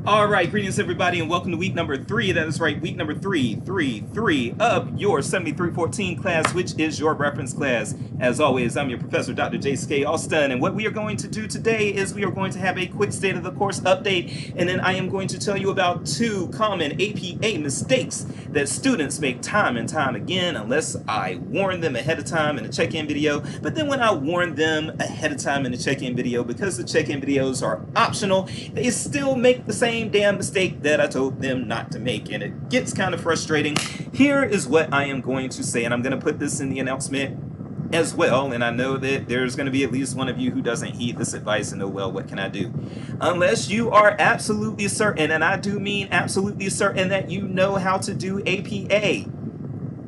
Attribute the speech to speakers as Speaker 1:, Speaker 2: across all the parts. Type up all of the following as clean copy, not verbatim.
Speaker 1: All right, greetings everybody, and welcome to week number 3. That is right, week number 333 of your 7314 class, which is your reference class. As always, I'm your professor, Dr. J.C.K. Alston, and what we are going to do today is we are going to have a quick state of the course update, and then I am going to tell you about 2 common APA mistakes that students make time and time again, unless I warn them ahead of time in a check-in video. But then when I warn them ahead of time in the check-in video, because the check-in videos are optional, they still make the same damn mistake that I told them not to make, and it gets kind of frustrating. Here is what I am going to say, and I'm going to put this in the announcement as well, and I know that there's going to be at least one of you who doesn't heed this advice and know, well, what can I do? Unless you are absolutely certain, and I do mean absolutely certain, that you know how to do APA,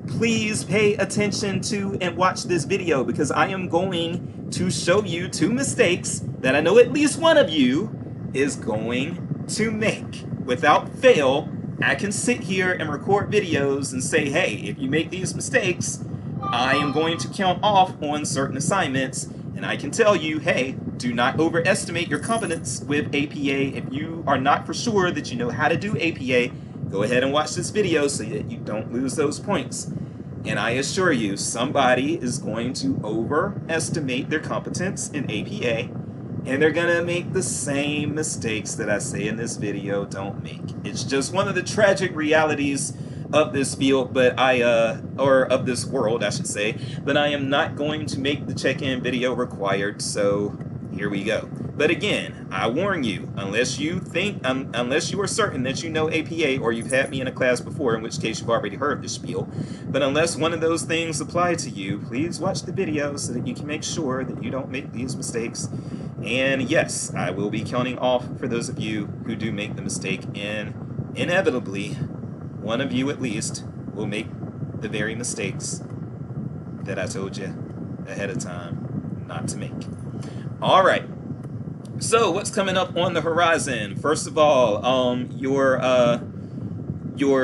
Speaker 1: please pay attention to and watch this video, because I am going to show you 2 mistakes that I know at least one of you is going to make. Without fail, I can sit here and record videos and say, hey, if you make these mistakes, I am going to count off on certain assignments, and I can tell you, hey, do not overestimate your competence with APA. If you are not for sure that you know how to do APA, go ahead and watch this video so that you don't lose those points. And I assure you, somebody is going to overestimate their competence in APA, and they're gonna make the same mistakes that I say in this video don't make. It's just one of the tragic realities of this field, but or of this world, I should say. But I am not going to make the check-in video required, so here we go. But again, I warn you, unless you are certain that you know APA, or you've had me in a class before, in which case you've already heard this spiel, but unless one of those things apply to you, please watch the video so that you can make sure that you don't make these mistakes. And yes, I will be counting off for those of you who do make the mistake, and inevitably, one of you at least will make the very mistakes that I told you ahead of time not to make. All right. So what's coming up on the horizon? First of all, your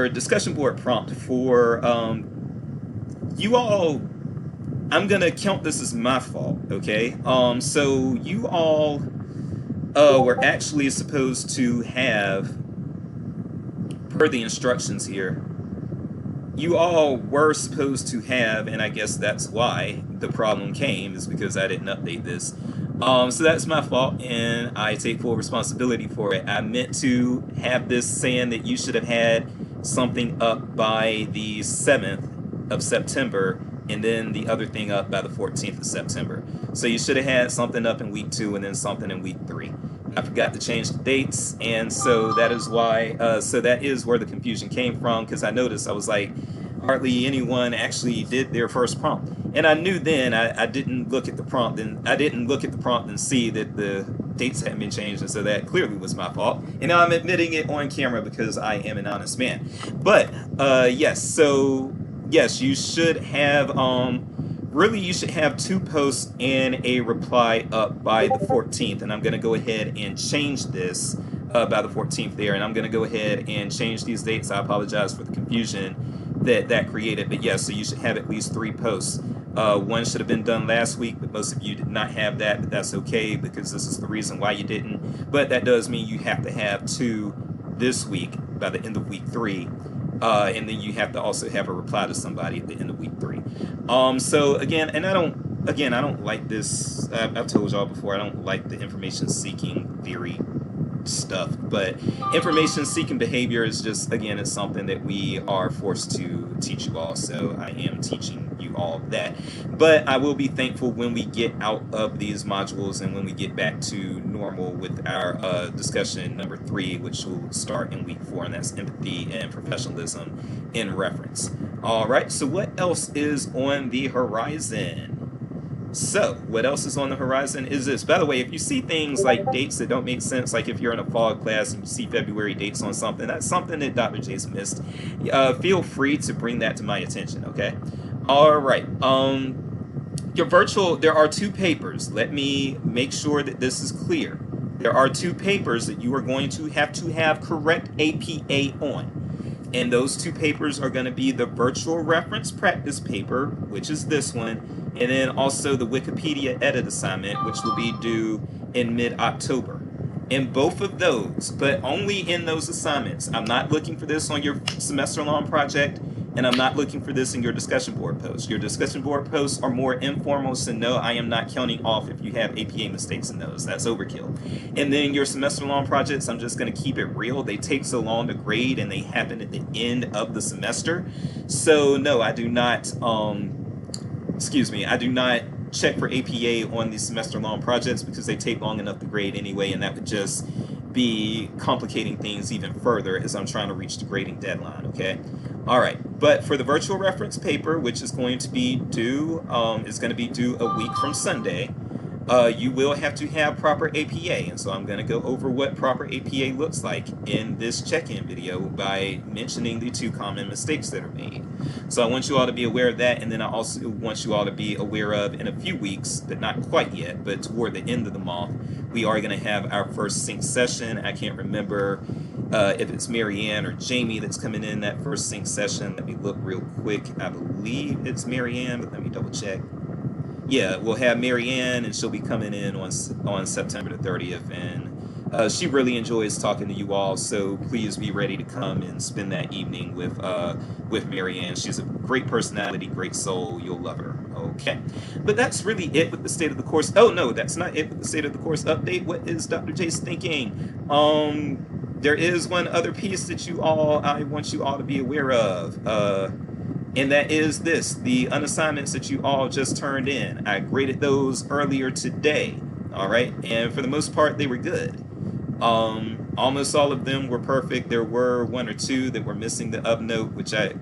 Speaker 1: discussion board prompt for you all. I'm gonna count this as my fault, okay? So you all were actually supposed to have, per the instructions here, you all were supposed to have, and I guess that's why the problem came, is because I didn't update this. So that's my fault, and I take full responsibility for it. I meant to have this saying that you should have had something up by the 7th of September, and then the other thing up by the 14th of September. So you should have had something up in week 2 and then something in week 3. I forgot to change the dates, and so that is why, so that is where the confusion came from, because I noticed, I was like, hardly anyone actually did their first prompt. And I knew then, I didn't look at the prompt, and see that the dates hadn't been changed, and so that clearly was my fault. And now I'm admitting it on camera because I am an honest man. But, yes, so yes, you should have, really you should have 2 posts and a reply up by the 14th, and I'm going to go ahead and change this by the 14th there, and I'm going to go ahead and change these dates. I apologize for the confusion that created, but yes, so you should have at least 3 posts. One should have been done last week, but most of you did not have that, but that's okay, because this is the reason why you didn't. But that does mean you have to have 2 this week by the end of week 3. And then you have to also have a reply to somebody at the end of week 3. So again, and I don't like this. I've told y'all before, I don't like the information seeking theory stuff, but information seeking behavior is just, again, it's something that we are forced to teach you all, so I am teaching you all that. But I will be thankful when we get out of these modules and when we get back to normal with our discussion number 3, which will start in week 4, and that's empathy and professionalism in reference. All right, so what else is on the horizon? So, what else is on the horizon is this. By the way, if you see things like dates that don't make sense, like if you're in a fall class and you see February dates on something, that's something that Dr. J's missed. Feel free to bring that to my attention, okay? All right. Your virtual, there are 2 papers. Let me make sure that this is clear. There are 2 papers that you are going to have correct APA on. And those 2 papers are going to be the virtual reference practice paper, which is this one, and then also the Wikipedia edit assignment, which will be due in mid-October. In both of those, but only in those assignments. I'm not looking for this on your semester-long project, and I'm not looking for this in your discussion board posts. Your discussion board posts are more informal, so no, I am not counting off if you have APA mistakes in those. That's overkill. And then your semester-long projects, I'm just going to keep it real. They take so long to grade, and they happen at the end of the semester. So no, I do not, I do not check for APA on these semester-long projects because they take long enough to grade anyway, and that would just be complicating things even further as I'm trying to reach the grading deadline, okay? All right, but for the virtual reference paper, which is going to be due, a week from Sunday, you will have to have proper APA, and so I'm going to go over what proper APA looks like in this check-in video by mentioning the 2 common mistakes that are made. So I want you all to be aware of that, and then I also want you all to be aware of, in a few weeks, but not quite yet, but toward the end of the month, we are going to have our first sync session. I can't remember if it's Marianne or Jamie that's coming in that first sync session. Let me look real quick. I believe it's Marianne, but let me double check. Yeah, we'll have Marianne, and she'll be coming in on September the 30th, and she really enjoys talking to you all, so please be ready to come and spend that evening with Marianne. She's a great personality, great soul. You'll love her. Okay, but that's really it with the state of the course. Oh no, that's not it with the state of the course update. What is Dr. J's thinking? There is one other piece that I want you all to be aware of. And that is this, the unassignments that you all just turned in. I graded those earlier today, all right? And for the most part, they were good. Almost all of them were perfect. There were 1 or 2 that were missing the upnote, which I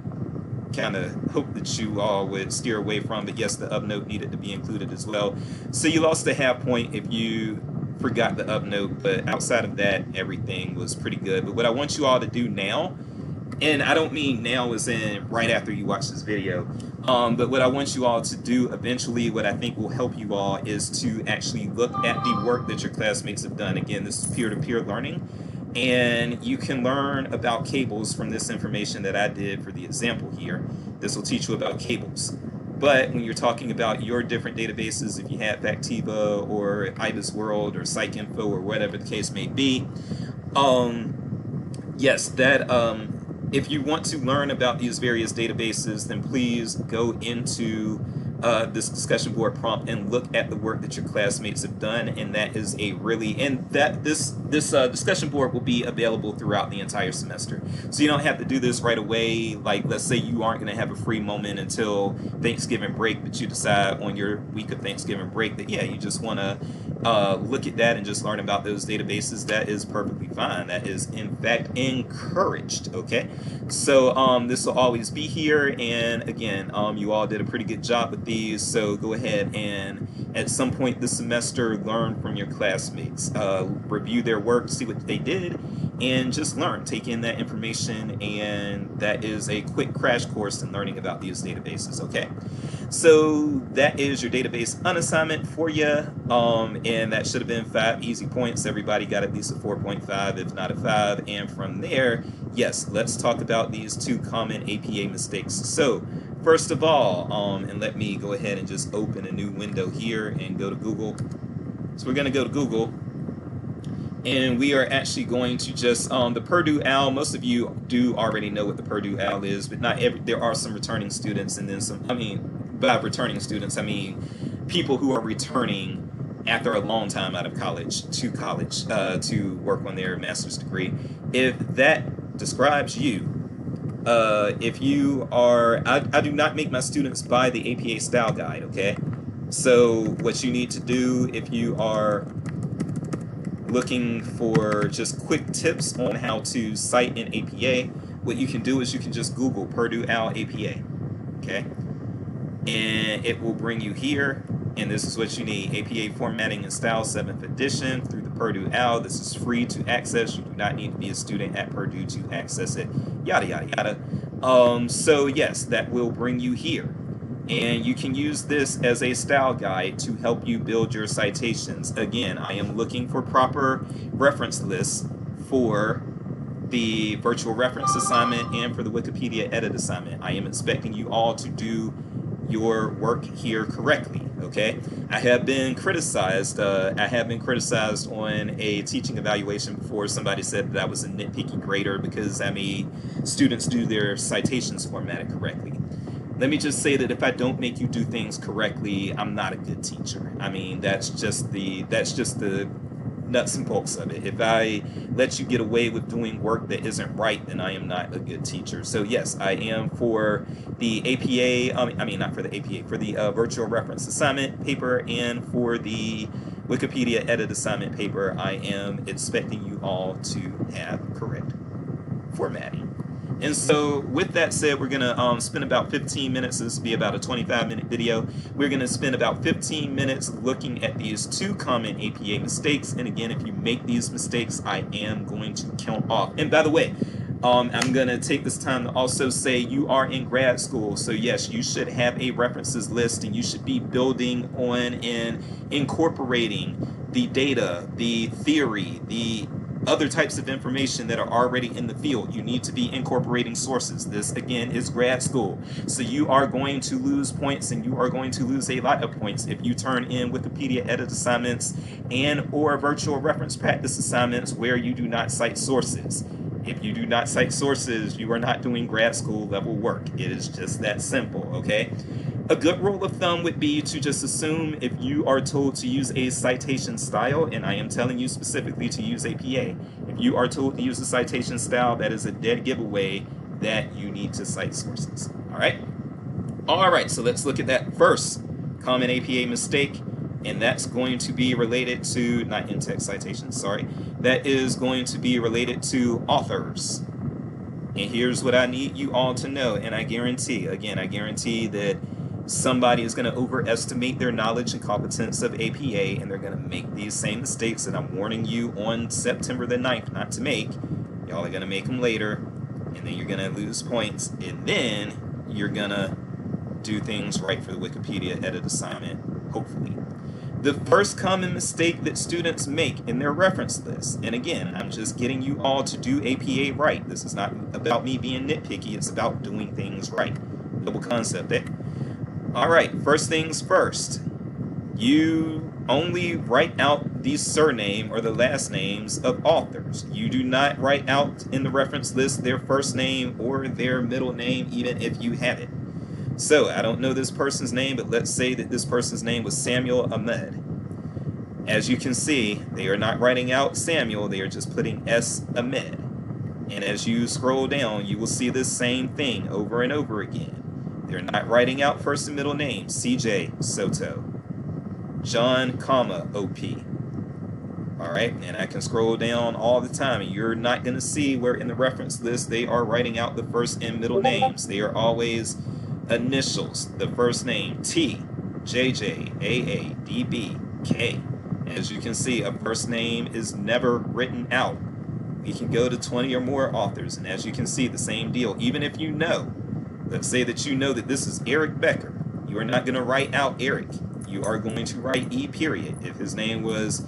Speaker 1: kind of hope that you all would steer away from. But yes, the upnote needed to be included as well. So you lost a half point if you forgot the upnote, but outside of that, everything was pretty good. But what I want you all to do now, and I don't mean now as in right after you watch this video, but what I want you all to do eventually, what I think will help you all, is to actually look at the work that your classmates have done. Again, this is peer-to-peer learning, and you can learn about cables from this information that I did for the example here. This will teach you about cables. But when you're talking about your different databases, if you have Factiva or IBIS World or PsycInfo or whatever the case may be, yes, that if you want to learn about these various databases, then please go into this discussion board prompt and look at the work that your classmates have done, and that is this discussion board will be available throughout the entire semester. So you don't have to do this right away. Like, let's say you aren't going to have a free moment until Thanksgiving break, but you decide on your week of Thanksgiving break that, yeah, you just want to look at that and just learn about those databases. That is perfectly fine. That is, in fact, encouraged, okay? So this will always be here, and again, you all did a pretty good job with these, so go ahead and at some point this semester learn from your classmates, review their work, see what they did, and just learn, take in that information, and that is a quick crash course in learning about these databases, okay? So that is your database unassignment for you, and that should have been 5 easy points. Everybody got at least a 4.5, if not a 5, and from there, yes, let's talk about these 2 common APA mistakes. So first of all, and let me go ahead and just open a new window here and go to Google. So we're going to go to Google, and we are actually going to just, the Purdue OWL, most of you do already know what the Purdue OWL is, but not every, there are some returning students, and then some, by returning students, I mean people who are returning after a long time out of college to work on their master's degree. If that describes you, if you are, I do not make my students buy the APA style guide, okay? So what you need to do if you are looking for just quick tips on how to cite in APA, what you can do is you can just Google Purdue OWL APA, okay? And it will bring you here, and this is what you need: APA Formatting and Style 7th edition through the Purdue OWL. This is free to access. You do not need to be a student at Purdue to access it, yada yada yada. So yes, that will bring you here, and you can use this as a style guide to help you build your citations. Again, I am looking for proper reference lists for the virtual reference assignment and for the Wikipedia edit assignment. I am expecting you all to do your work here correctly, okay? I have been criticized on a teaching evaluation before. Somebody said that I was a nitpicky grader because I made students do their citations formatted correctly. Let me just say that if I don't make you do things correctly, I'm not a good teacher. I mean, that's just the nuts and bolts of it. If I let you get away with doing work that isn't right, then I am not a good teacher. So yes, I am for the APA, I mean not for the APA, for the virtual reference assignment paper and for the Wikipedia edit assignment paper, I am expecting you all to have correct formatting. And so with that said, we're going to spend about 15 minutes. This will be about a 25-minute video. We're going to spend about 15 minutes looking at these 2 common APA mistakes. And again, if you make these mistakes, I am going to count off. And by the way, I'm going to take this time to also say you are in grad school. So yes, you should have a references list and you should be building on and incorporating the data, the theory, the other types of information that are already in the field. You need to be incorporating sources. This again is grad school. So you are going to lose points and you are going to lose a lot of points if you turn in Wikipedia edit assignments and or virtual reference practice assignments where you do not cite sources. If you do not cite sources, you are not doing grad school level work. It is just that simple, okay? A good rule of thumb would be to just assume if you are told to use a citation style, and I am telling you specifically to use APA, if you are told to use a citation style, that is a dead giveaway that you need to cite sources, all right? All right, so let's look at that first common APA mistake, and that's going to be related to, not in-text citations, sorry, that is going to be related to authors. And here's what I need you all to know, and I guarantee that somebody is going to overestimate their knowledge and competence of APA, and they're going to make these same mistakes that I'm warning you on September the 9th not to make. Y'all are going to make them later, and then you're going to lose points, and then you're going to do things right for the Wikipedia edit assignment, hopefully. The first common mistake that students make in their reference list, and again, I'm just getting you all to do APA right. This is not about me being nitpicky, it's about doing things right. Double concept, eh? All right, first things first. You only write out the surname or the last names of authors. You do not write out in the reference list their first name or their middle name, even if you have it. So, I don't know this person's name, but let's say that this person's name was Samuel Ahmed. As you can see, they are not writing out Samuel, they are just putting S. Ahmed. And as you scroll down, you will see this same thing over and over again. They're not writing out first and middle names. CJ Soto, John, OP. All right, and I can scroll down all the time, and you're not going to see where in the reference list they are writing out the first and middle names. They are always initials. The first name T, JJ, AA, DB, K. As you can see, a first name is never written out. We can go to 20 or more authors, and as you can see, the same deal. Even if you know, let's say that you know that this is Eric Becker. You are not going to write out Eric. You are going to write E period. If his name was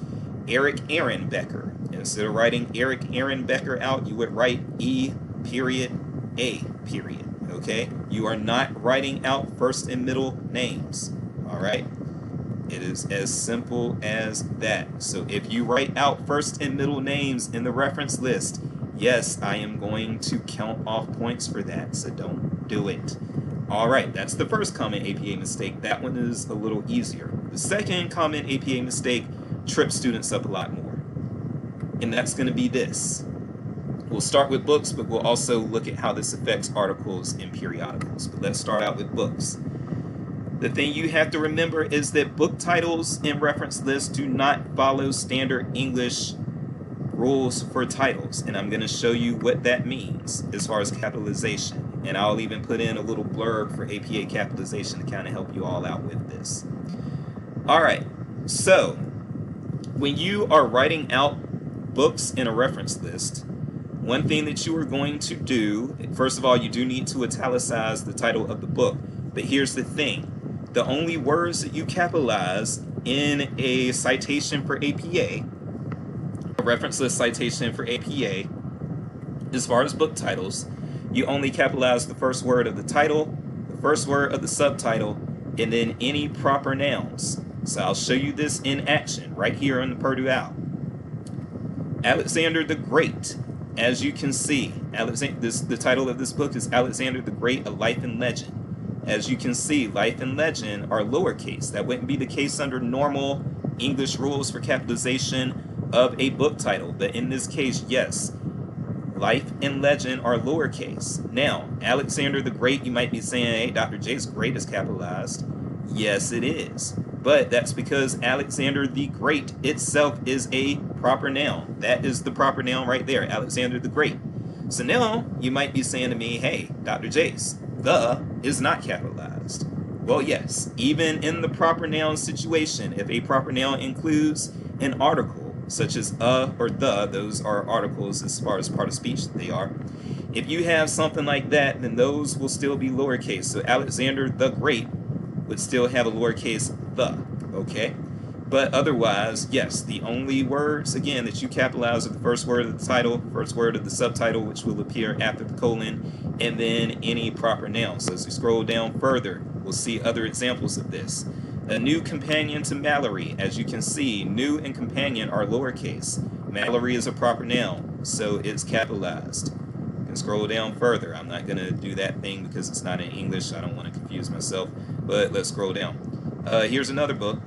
Speaker 1: Eric Aaron Becker, instead of writing Eric Aaron Becker out, you would write E period A period. Okay? You are not writing out first and middle names. All right? It is as simple as that. So if you write out first and middle names in the reference list, yes, I am going to count off points for that, so don't do it. All right, that's the first common APA mistake. That one is a little easier. The second common APA mistake trips students up a lot more, and that's going to be this. We'll start with books, but we'll also look at how this affects articles and periodicals. But let's start out with books. The thing you have to remember is that book titles and reference lists do not follow standard English rules for titles, and I'm going to show you what that means as far as capitalization, and I'll even put in a little blurb for APA capitalization to kind of help you all out with this. Alright, so when you are writing out books in a reference list, one thing that you are going to do, first of all, you do need to italicize the title of the book, but here's the thing. The only words that you capitalize in a citation for APA, a reference list citation for APA, as far as book titles, you only capitalize the first word of the title, the first word of the subtitle, and then any proper nouns. So I'll show you this in action right here on the Purdue Owl. Alexander the Great. As you can see, the title of this book is Alexander the Great, A Life and Legend. As you can see, life and legend are lowercase. That wouldn't be the case under normal English rules for capitalization of a book title. But in this case, yes, life and legend are lowercase. Now, Alexander the Great, you might be saying, hey, Dr. J's Great is capitalized. Yes, it is. But that's because Alexander the Great itself is a proper noun. That is the proper noun right there, Alexander the Great. So now you might be saying to me, hey, Dr. Jace, the is not capitalized. Well, yes, even in the proper noun situation, if a proper noun includes an article, such as a or the, those are articles as far as part of speech they are. If you have something like that, then those will still be lowercase. So Alexander the Great would still have a lowercase the, okay? But otherwise, yes, the only words, again, that you capitalize are the first word of the title, first word of the subtitle, which will appear after the colon, and then any proper noun. So as we scroll down further, we'll see other examples of this. A new companion to Mallory. As you can see, new and companion are lowercase. Mallory is a proper noun, so it's capitalized. You can scroll down further. I'm not going to do that thing because it's not in English. I don't want to confuse myself, but let's scroll down. Here's another book.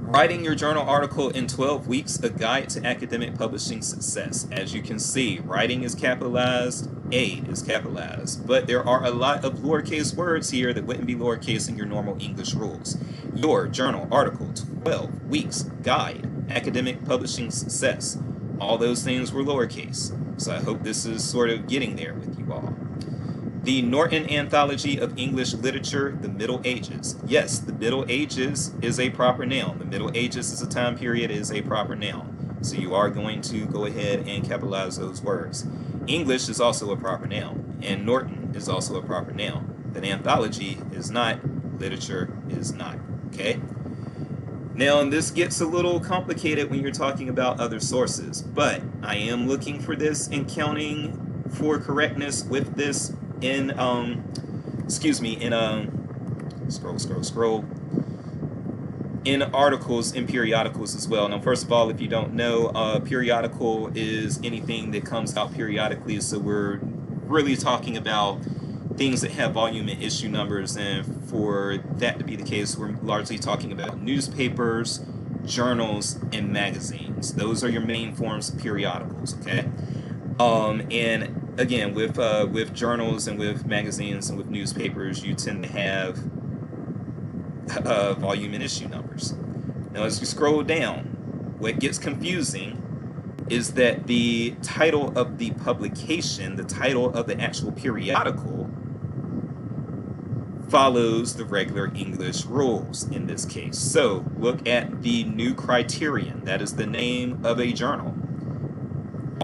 Speaker 1: Writing your journal article in 12 weeks, a guide to academic publishing success. As you can see, writing is capitalized, A is capitalized, but there are a lot of lowercase words here that wouldn't be lowercase in your normal English rules. Your journal article, 12 weeks, guide, academic publishing success. All those things were lowercase. So I hope this is sort of getting there with you all. The Norton Anthology of English Literature, The Middle Ages. Yes, the Middle Ages is a proper noun. The Middle Ages as a time period is a proper noun. So you are going to go ahead and capitalize those words. English is also a proper noun, and Norton is also a proper noun. But anthology is not, literature is not, okay? Now, this gets a little complicated when you're talking about other sources, but I am looking for this and counting for correctness with this in in articles and periodicals as well. Now, first of all, if you don't know, periodical is anything that comes out periodically, so we're really talking about things that have volume and issue numbers, and for that to be the case, we're largely talking about newspapers, journals, and magazines. Those are your main forms of periodicals, okay? And again, with journals and with magazines and with newspapers, you tend to have volume and issue numbers. Now, as you scroll down, what gets confusing is that the title of the publication, the title of the actual periodical, follows the regular English rules in this case. So look at the New Criterion. That is the name of a journal.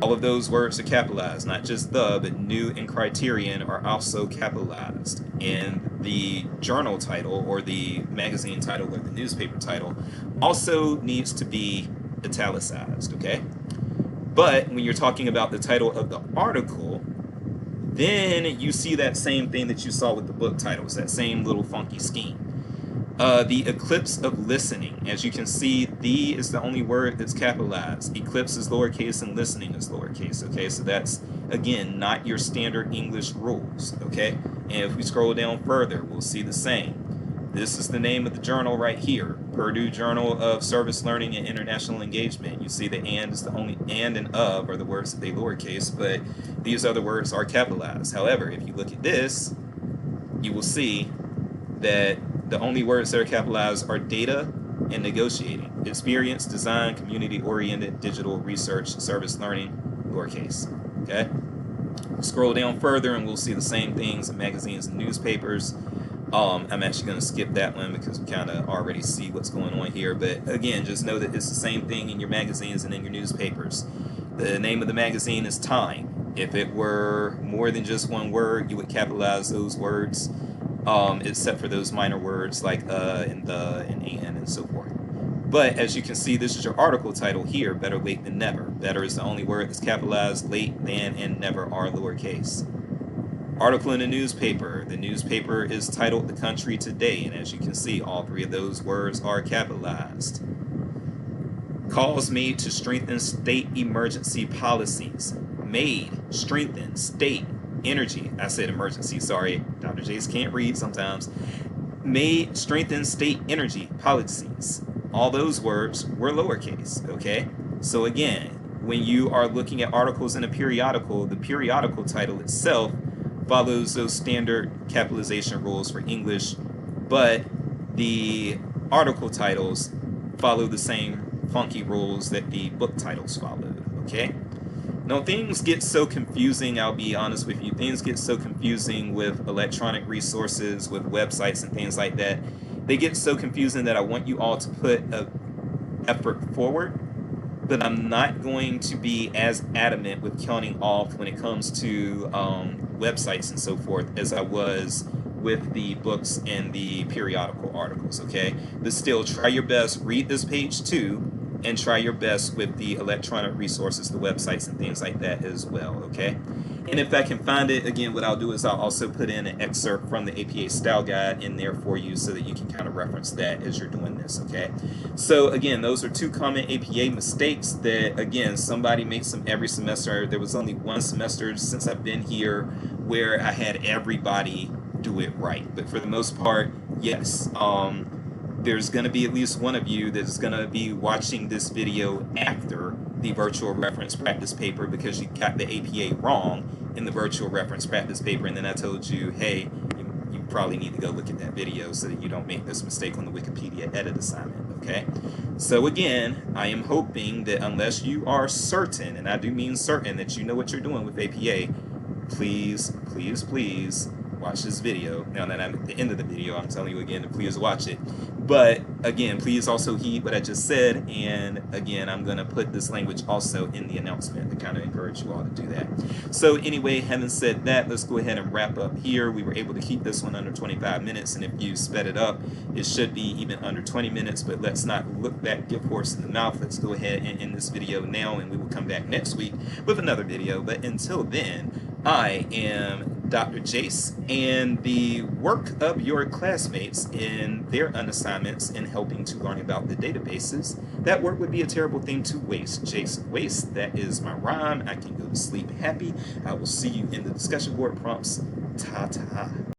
Speaker 1: All of those words are capitalized, not just the, but New and Criterion are also capitalized. And the journal title or the magazine title or the newspaper title also needs to be italicized, okay? But when you're talking about the title of the article, then you see that same thing that you saw with the book titles, that same little funky scheme. The eclipse of listening. As you can see, the is the only word that's capitalized. Eclipse is lowercase and listening is lowercase, okay? So that's, again, not your standard English rules, okay? And if we scroll down further, we'll see the same. This is the name of the journal right here, Purdue Journal of Service Learning and International Engagement. You see the and is the only, and of are the words that they lowercase, but these other words are capitalized. However, if you look at this, you will see that the only words that are capitalized are data and negotiating. Experience, design, community-oriented, digital, research, service learning, lowercase, okay? Scroll down further and we'll see the same things in magazines and newspapers. I'm actually going to skip that one because we kind of already see what's going on here. But again, just know that it's the same thing in your magazines and in your newspapers. The name of the magazine is Time. If it were more than just one word, you would capitalize those words, except for those minor words like and the and so forth. But as you can see, this is your article title here, Better Late Than Never. Better is the only word that's capitalized, late, than, and never are lowercase. Article in a newspaper. The newspaper is titled The Country Today, and as you can see, all three of those words are capitalized. Calls made to strengthen state emergency policies. Made, strengthen, state, energy. I said emergency, sorry. Dr. Jace can't read sometimes. Made, strengthen, state, energy policies. All those words were lowercase, okay? So again, when you are looking at articles in a periodical, the periodical title itself follows those standard capitalization rules for English, but the article titles follow the same funky rules that the book titles followed, okay? Now, things get so confusing, I'll be honest with you, things get so confusing with electronic resources, with websites and things like that. They get so confusing that I want you all to put an effort forward, but I'm not going to be as adamant with counting off when it comes to websites and so forth as I was with the books and the periodical articles, okay? But still, try your best, read this page too, and try your best with the electronic resources, the websites and things like that as well, okay? And if I can find it, again, what I'll do is I'll also put in an excerpt from the APA Style Guide in there for you so that you can kind of reference that as you're doing this, okay? So again, those are two common APA mistakes that, again, somebody makes them every semester. There was only one semester since I've been here where I had everybody do it right. But for the most part, yes, there's going to be at least one of you that's going to be watching this video after the virtual reference practice paper because you got the APA wrong in the virtual reference practice paper, and then I told you, hey, you probably need to go look at that video so that you don't make this mistake on the Wikipedia edit assignment, okay? So again, I am hoping that unless you are certain, and I do mean certain, that you know what you're doing with APA, please, please, please watch this video. Now that I'm at the end of the video, I'm telling you again to please watch it. But again, please also heed what I just said, and again, I'm going to put this language also in the announcement to kind of encourage you all to do that. So anyway, having said that, let's go ahead and wrap up here. We were able to keep this one under 25 minutes, and if you sped it up, it should be even under 20 minutes, but let's not look that gift horse in the mouth. Let's go ahead and end this video now, and we will come back next week with another video. But until then, I am Dr. Jace, and the work of your classmates in their unassignments in helping to learn about the databases, that work would be a terrible thing to waste. Jace waste, that is my rhyme. I can go to sleep happy. I will see you in the discussion board prompts. Ta-ta.